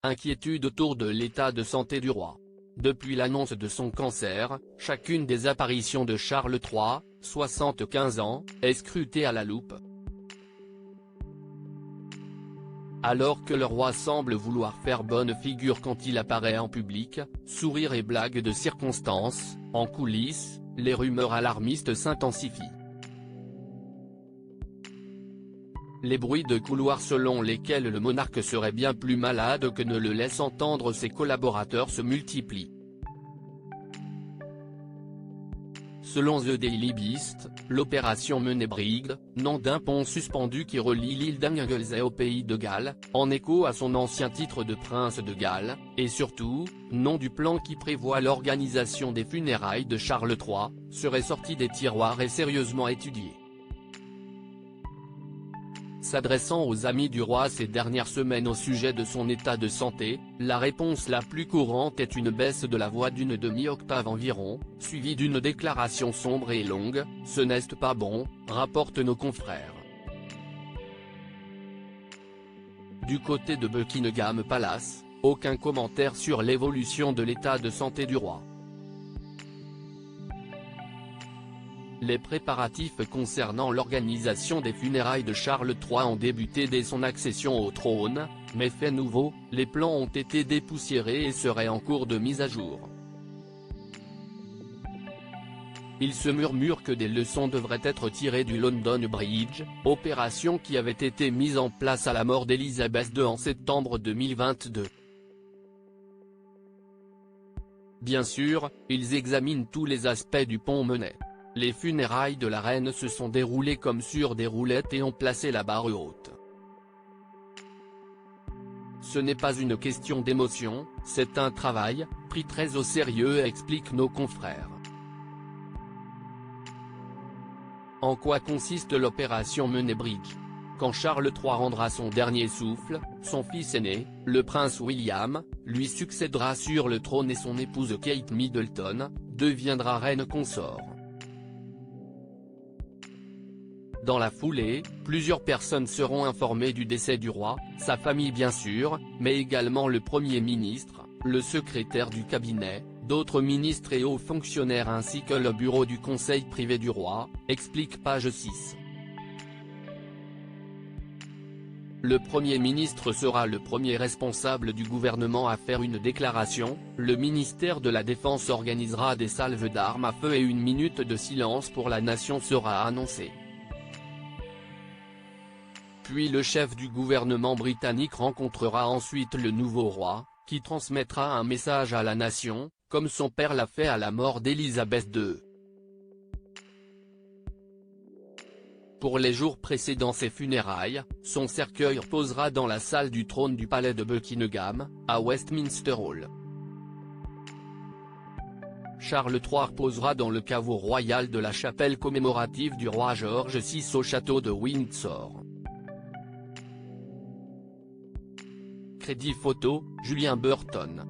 Inquiétude autour de l'état de santé du roi. Depuis l'annonce de son cancer, chacune des apparitions de Charles III, 75 ans, est scrutée à la loupe. Alors que le roi semble vouloir faire bonne figure quand il apparaît en public, sourires et blagues de circonstance, en coulisses, les rumeurs alarmistes s'intensifient. Les bruits de couloir selon lesquels le monarque serait bien plus malade que ne le laissent entendre ses collaborateurs se multiplient. Selon The Daily Beast, l'opération Menebrig, nom d'un pont suspendu qui relie l'île d'Anglesey au pays de Galles, en écho à son ancien titre de prince de Galles, et surtout, nom du plan qui prévoit l'organisation des funérailles de Charles III, serait sorti des tiroirs et sérieusement étudié. S'adressant aux amis du roi ces dernières semaines au sujet de son état de santé, la réponse la plus courante est une baisse de la voix d'une demi-octave environ, suivie d'une déclaration sombre et longue, « Ce n'est pas bon », rapportent nos confrères. Du côté de Buckingham Palace, aucun commentaire sur l'évolution de l'état de santé du roi. Les préparatifs concernant l'organisation des funérailles de Charles III ont débuté dès son accession au trône, mais fait nouveau, les plans ont été dépoussiérés et seraient en cours de mise à jour. Il se murmure que des leçons devraient être tirées du London Bridge, opération qui avait été mise en place à la mort d'Élisabeth II en septembre 2022. Bien sûr, ils examinent tous les aspects du pont Menet. Les funérailles de la reine se sont déroulées comme sur des roulettes et ont placé la barre haute. Ce n'est pas une question d'émotion, c'est un travail, pris très au sérieux, expliquent nos confrères. En quoi consiste l'opération Menebrig? Quand Charles III rendra son dernier souffle, son fils aîné, le prince William, lui succédera sur le trône et son épouse Kate Middleton, deviendra reine consort. Dans la foulée, plusieurs personnes seront informées du décès du roi, sa famille bien sûr, mais également le Premier ministre, le secrétaire du cabinet, d'autres ministres et hauts fonctionnaires ainsi que le bureau du conseil privé du roi, explique page 6. Le Premier ministre sera le premier responsable du gouvernement à faire une déclaration, le ministère de la Défense organisera des salves d'armes à feu et une minute de silence pour la nation sera annoncée. Puis le chef du gouvernement britannique rencontrera ensuite le nouveau roi, qui transmettra un message à la nation, comme son père l'a fait à la mort d'Élisabeth II. Pour les jours précédant ses funérailles, son cercueil reposera dans la salle du trône du palais de Buckingham, à Westminster Hall. Charles III reposera dans le caveau royal de la chapelle commémorative du roi George VI au château de Windsor. Crédit photo, Julien Burton.